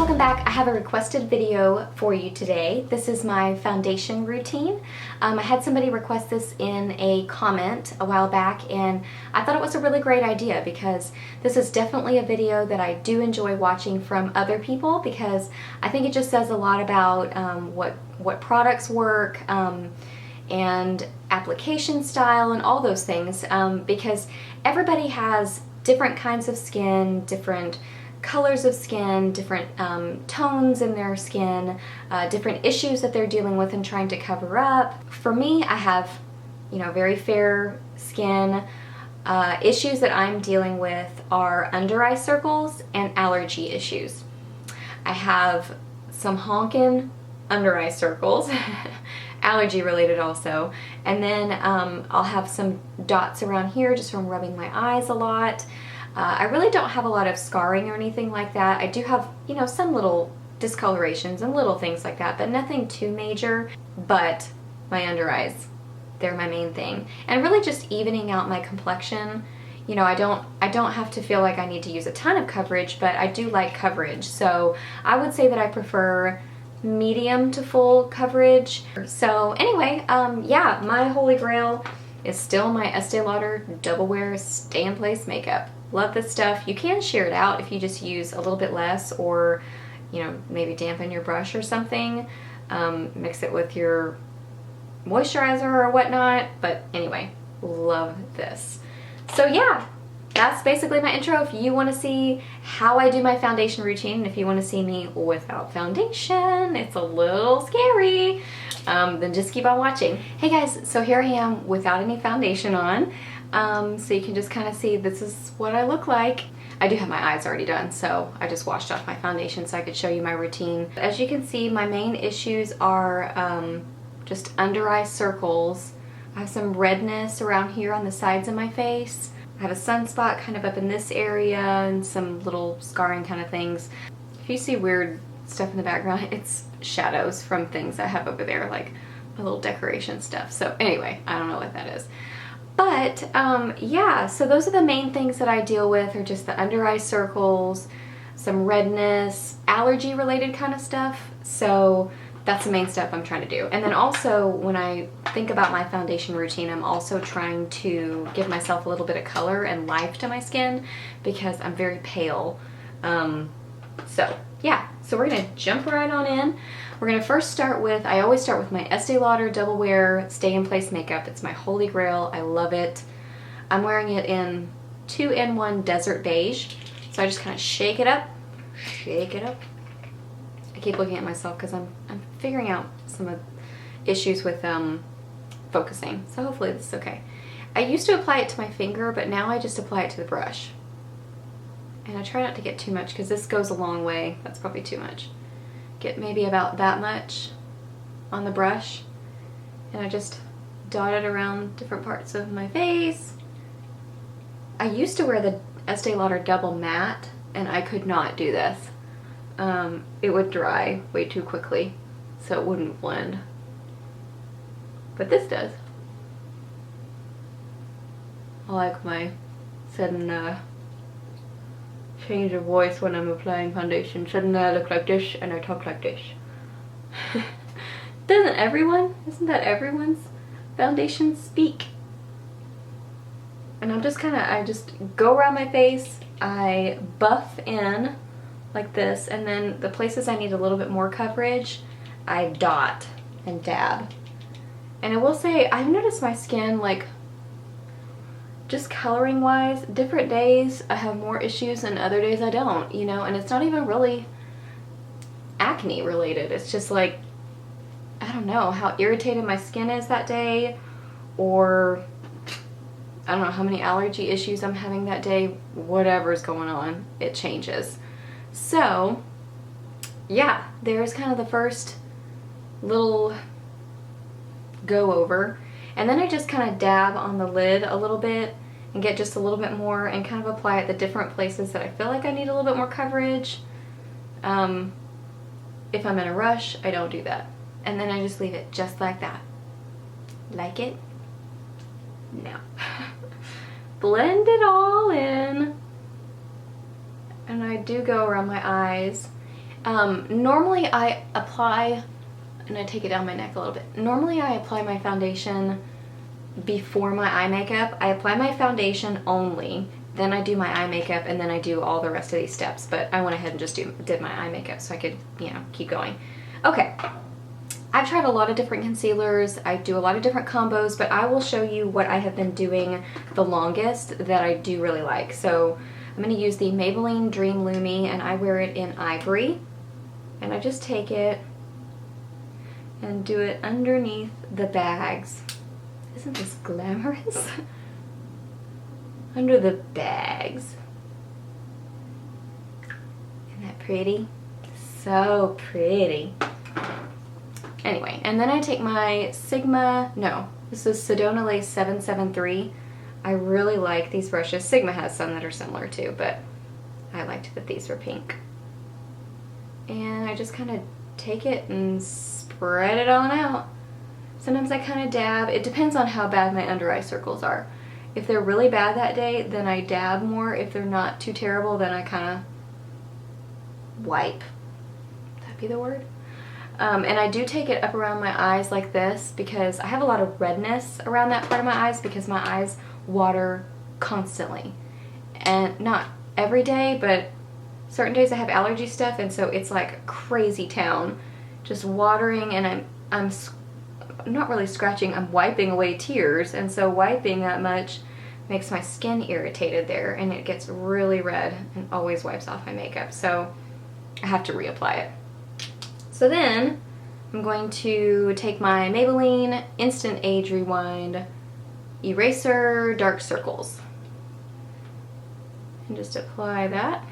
welcome back. I have a requested video for you today. This is my foundation routine. I had somebody request this in a comment a while back, and I thought it was a really great idea because this is definitely a video that I do enjoy watching from other people, because I think it just says a lot about what products work and application style and all those things, because everybody has different kinds of skin, different colors of skin, different tones in their skin, different issues that they're dealing with and trying to cover up. For me, I have, very fair skin. Issues that I'm dealing with are under eye circles and allergy issues. I have some honkin' under eye circles, allergy related also, and then I'll have some dots around here just from rubbing my eyes a lot. I really don't have a lot of scarring or anything like that. I do have, some little discolorations and little things like that, but nothing too major. But my under eyes, they're my main thing. And really just evening out my complexion. I don't have to feel like I need to use a ton of coverage, but I do like coverage. So I would say that I prefer medium to full coverage. So anyway, yeah, my holy grail is still my Estee Lauder Double Wear Stay in Place makeup. Love this stuff. You can shear it out if you just use a little bit less, or maybe dampen your brush or something. Mix it with your moisturizer or whatnot. But anyway, love this. So yeah, that's basically my intro. If you want to see how I do my foundation routine, and if you want to see me without foundation, it's a little scary, then just keep on watching. Hey guys, so here I am without any foundation on. So you can just kind of see this is what I look like. I do have my eyes already done, so I just washed off my foundation so I could show you my routine. As you can see, my main issues are just under eye circles. I have some redness around here on the sides of my face. I have a sunspot kind of up in this area and some little scarring kind of things. If you see weird stuff in the background, it's shadows from things I have over there, like my little decoration stuff. So anyway, I don't know what that is. But yeah, so those are the main things that I deal with, are just the under eye circles, some redness, allergy related kind of stuff. So that's the main stuff I'm trying to do. And then also, when I think about my foundation routine, I'm also trying to give myself a little bit of color and life to my skin because I'm very pale. So yeah, so we're gonna jump right on in. We're gonna first start with, I always start with my Estee Lauder Double Wear Stay in Place makeup. It's my holy grail. I love it. I'm wearing it in 2-in-1 Desert Beige. So I just kind of shake it up, shake it up. I keep looking at myself because I'm figuring out some of issues with focusing. So hopefully this is okay. I used to apply it to my finger, but now I just apply it to the brush. And I try not to get too much because this goes a long way. That's probably too much. Get maybe about that much on the brush, and I just dot it around different parts of my face. I used to wear the Estee Lauder Double Matte, and I could not do this. It would dry way too quickly, so it wouldn't blend. But this does. I like my sudden change of voice when I'm applying foundation. Suddenly I look like this and I talk like this. Doesn't everyone? Isn't that everyone's foundation speak? And I'm just I just go around my face, I buff in like this, and then the places I need a little bit more coverage, I dot and dab. And I will say, I've noticed my skin, like, just coloring wise, different days I have more issues and other days I don't, and it's not even really acne related. It's just like, I don't know how irritated my skin is that day, or I don't know how many allergy issues I'm having that day. Whatever's going on, it changes. So yeah, there's kind of the first little go over. And then I just kind of dab on the lid a little bit and get just a little bit more and kind of apply it the different places that I feel like I need a little bit more coverage. If I'm in a rush, I don't do that. And then I just leave it just like that. Like it? No. Blend it all in. And I do go around my eyes. Normally I apply, and I take it down my neck a little bit. Normally I apply my foundation before my eye makeup. I apply my foundation only, then I do my eye makeup, and then I do all the rest of these steps. But I went ahead and just did my eye makeup so I could, you know, keep going. Okay, I've tried a lot of different concealers. I do a lot of different combos, but I will show you what I have been doing the longest that I do really like. So I'm going to use the Maybelline Dream Lumi, and I wear it in Ivory. And I just take it and do it underneath the bags. Isn't this glamorous? Under the bags. Isn't that pretty? So pretty. Anyway, and then I take my this is Sedona Lace 773. I really like these brushes. Sigma has some that are similar too, but I liked that these were pink. And I just kind of take it and spread it on out. Sometimes I kind of dab. It depends on how bad my under eye circles are. If they're really bad that day, then I dab more. If they're not too terrible, then I kind of wipe. Would that be the word? And I do take it up around my eyes like this because I have a lot of redness around that part of my eyes because my eyes water constantly. And not every day, but certain days I have allergy stuff, and so it's like crazy town, just watering, and I'm not really scratching, I'm wiping away tears, and so wiping that much makes my skin irritated there, and it gets really red and always wipes off my makeup, so I have to reapply it. So then I'm going to take my Maybelline Instant Age Rewind Eraser Dark Circles and just apply that.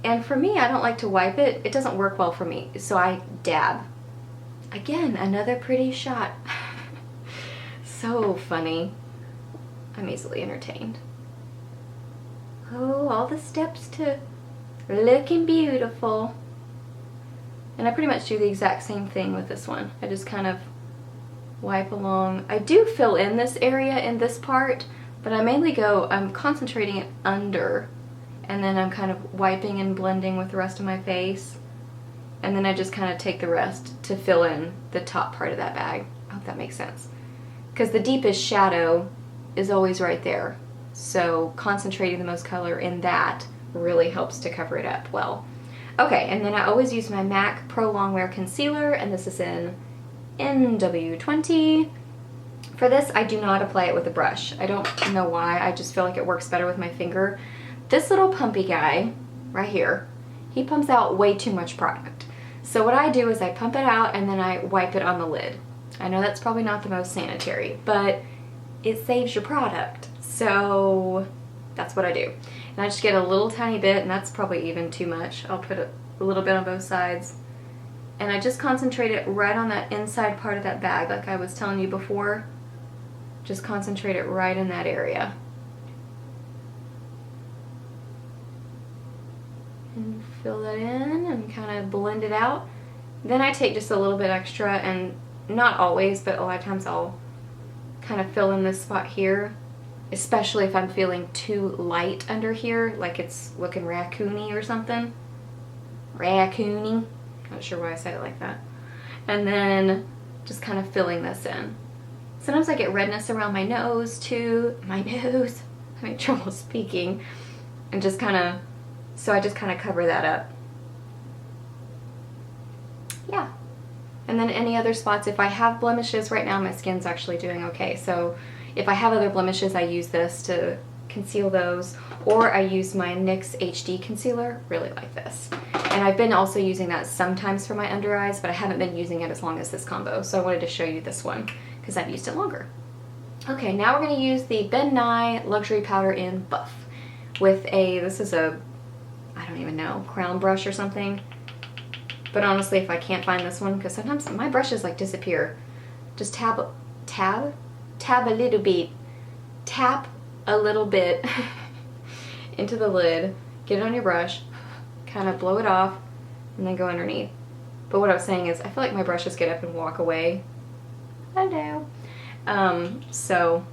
And for me, I don't like to wipe it. It doesn't work well for me, so I dab. Again, another pretty shot. So funny. I'm easily entertained. Oh, all the steps to looking beautiful. And I pretty much do the exact same thing with this one. I just kind of wipe along. I do fill in this area in this part, but I mainly I'm concentrating it under, and then I'm kind of wiping and blending with the rest of my face. And then I just kind of take the rest to fill in the top part of that bag. I hope that makes sense. Because the deepest shadow is always right there. So concentrating the most color in that really helps to cover it up well. Okay, and then I always use my MAC Pro Longwear Concealer, and this is in NW20. For this, I do not apply it with a brush. I don't know why, I just feel like it works better with my finger. This little pumpy guy, right here, he pumps out way too much product. So what I do is I pump it out and then I wipe it on the lid. I know that's probably not the most sanitary, but it saves your product. So that's what I do. And I just get a little tiny bit, and that's probably even too much. I'll put a little bit on both sides. And I just concentrate it right on that inside part of that bag, like I was telling you before. Just concentrate it right in that area. And fill that in and kind of blend it out. Then I take just a little bit extra, and not always, but a lot of times I'll kind of fill in this spot here, especially if I'm feeling too light under here, like it's looking raccoony or something. Raccoony. Not sure why I said it like that. And then just kind of filling this in. Sometimes I get redness around my nose too. My nose. I'm having trouble speaking. And just kind of, so I just kind of cover that up. Yeah. And then any other spots, if I have blemishes, right now my skin's actually doing okay. So if I have other blemishes, I use this to conceal those. Or I use my NYX HD concealer, really like this. And I've been also using that sometimes for my under eyes, but I haven't been using it as long as this combo. So I wanted to show you this one because I've used it longer. Okay, now we're going to use the Ben Nye Luxury Powder in Buff with this is a, I don't even know, crown brush or something. But honestly, if I can't find this one, because sometimes my brushes like disappear, just tab a little bit, tap a little bit into the lid, get it on your brush, kind of blow it off, and then go underneath. But what I was saying is, I feel like my brushes get up and walk away. Hello. So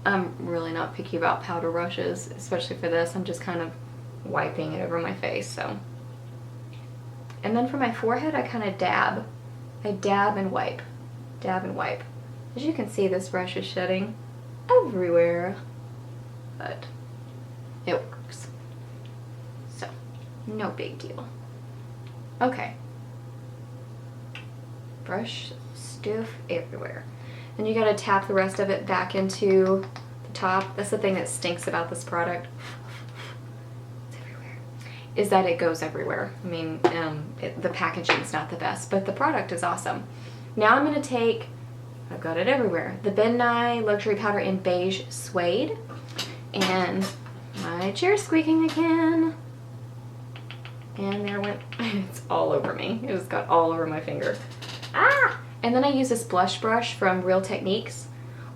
I'm really not picky about powder brushes, especially for this. I'm just kind of wiping it over my face, so And then for my forehead, I kind of dab. I dab and wipe. Dab and wipe. As you can see, this brush is shedding everywhere, but it works. So, no big deal. Okay. Brush stiff everywhere. Then you gotta tap the rest of it back into the top. That's the thing that stinks about this product. It's everywhere. Is that it goes everywhere. I mean, the packaging's not the best, but the product is awesome. Now I'm gonna take, I've got it everywhere, the Ben Nye Luxury Powder in Beige Suede. And my chair's squeaking again. And there went, it's all over me. It just got all over my finger. Ah! And then I use this blush brush from Real Techniques.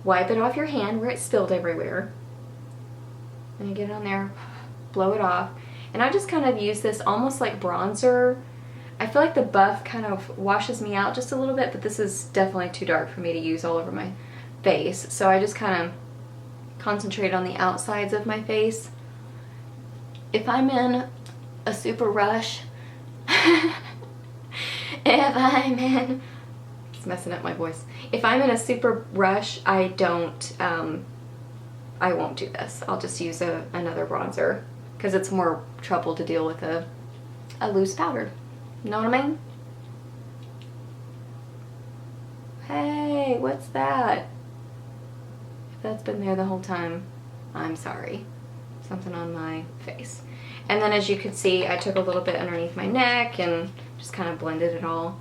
Wipe it off your hand where it spilled everywhere. And you get it on there, blow it off. And I just kind of use this almost like bronzer. I feel like the buff kind of washes me out just a little bit, but this is definitely too dark for me to use all over my face. So I just kind of concentrate on the outsides of my face. If I'm in a super rush, it's messing up my voice. If I'm in a super rush, I won't do this. I'll just use another bronzer because it's more trouble to deal with a loose powder. You know what I mean? Hey, what's that? If that's been there the whole time, I'm sorry. Something on my face. And then as you can see, I took a little bit underneath my neck and just kind of blended it all.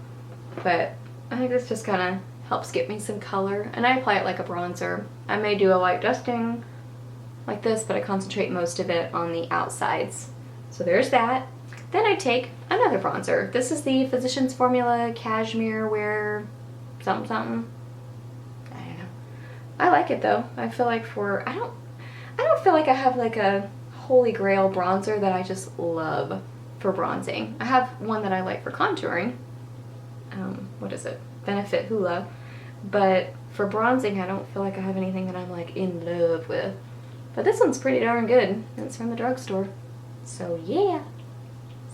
But I think this just kind of helps get me some color. And I apply it like a bronzer. I may do a light dusting like this, but I concentrate most of it on the outsides. So there's that. Then I take another bronzer. This is the Physicians Formula Cashmere Wear something something. I don't know. I like it though. I feel like I don't feel like I have like a holy grail bronzer that I just love for bronzing. I have one that I like for contouring. What is it? Benefit Hoola. But for bronzing, I don't feel like I have anything that I'm like in love with. But this one's pretty darn good. It's from the drugstore. So yeah.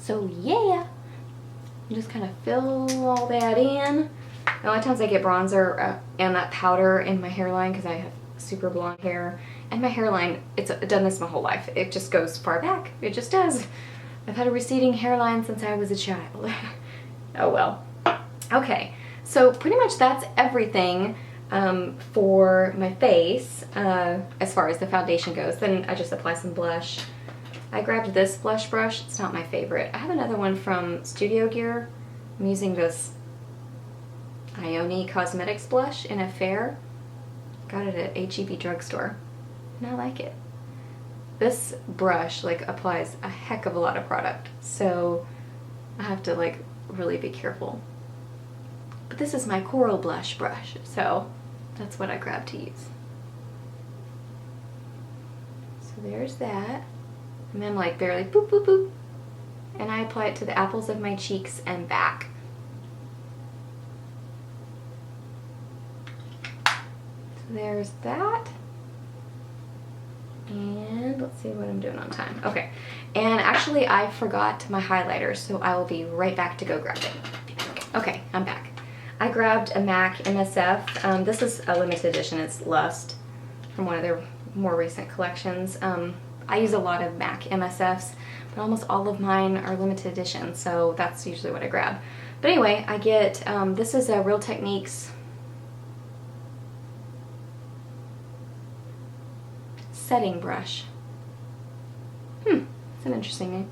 So yeah. Just kind of fill all that in. A lot of times I get bronzer and that powder in my hairline because I have super blonde hair. And my hairline, it's done this my whole life. It just goes far back. It just does. I've had a receding hairline since I was a child. Oh well. Okay, so pretty much that's everything for my face as far as the foundation goes. Then I just apply some blush. I grabbed this blush brush. It's not my favorite. I have another one from Studio Gear. I'm using this Ione Cosmetics blush in a fair. Got it at H-E-B drugstore. And I like it. This brush like applies a heck of a lot of product, so I have to like really be careful. But this is my coral blush brush, so that's what I grabbed to use. So there's that. And then like barely boop boop boop. And I apply it to the apples of my cheeks and back. So there's that. And let's see what I'm doing on time. Okay, and actually I forgot my highlighter, so I will be right back to go grab it. Okay, I'm back. I grabbed a MAC MSF. This is a limited edition. It's Lust from one of their more recent collections. I use a lot of MAC MSFs, but almost all of mine are limited edition, so that's usually what I grab. But anyway, I get, this is a Real Techniques setting brush. It's an interesting name.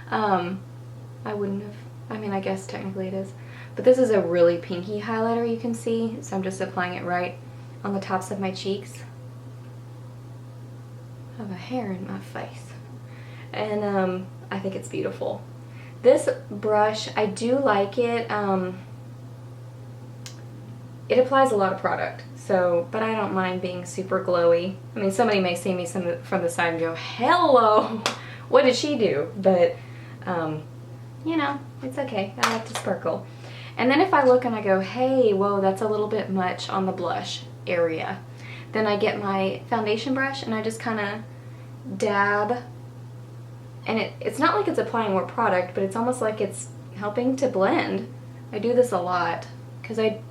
I wouldn't have, I mean, I guess technically it is. But this is a really pinky highlighter, you can see, so I'm just applying it right on the tops of my cheeks. I have a hair in my face. And I think it's beautiful. This brush, I do like it. It applies a lot of product, so, but I don't mind being super glowy. I mean, somebody may see me from the side and go, hello, what did she do? But, you know, it's okay. I like to sparkle. And then if I look and I go, hey, whoa, that's a little bit much on the blush area, then I get my foundation brush and I just kind of dab. And it's not like it's applying more product, but it's almost like it's helping to blend. I do this a lot because I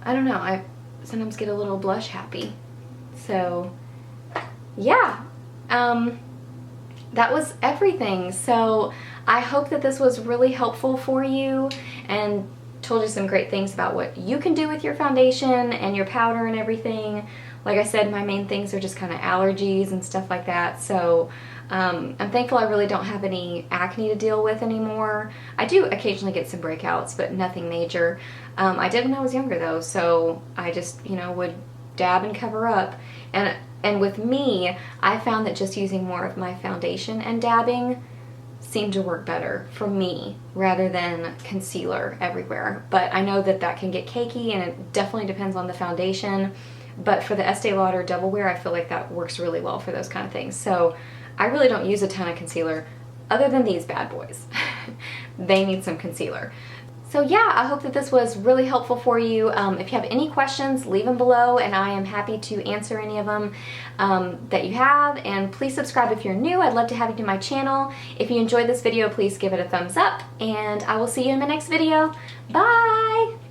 don't know, I sometimes get a little blush happy. So yeah, that was everything. So I hope that this was really helpful for you and told you some great things about what you can do with your foundation and your powder and everything. Like I said, my main things are just kind of allergies and stuff like that. So I'm thankful I really don't have any acne to deal with anymore. I do occasionally get some breakouts, but nothing major. I did when I was younger though, so I just, you know, would dab and cover up. And with me, I found that just using more of my foundation and dabbing seemed to work better for me rather than concealer everywhere. But I know that that can get cakey, and it definitely depends on the foundation. But for the Estee Lauder Double Wear, I feel like that works really well for those kind of things. So I really don't use a ton of concealer other than these bad boys. They need some concealer. So yeah, I hope that this was really helpful for you. If you have any questions, leave them below and I am happy to answer any of them that you have. And please subscribe if you're new. I'd love to have you to my channel. If you enjoyed this video, please give it a thumbs up, and I will see you in the next video. Bye!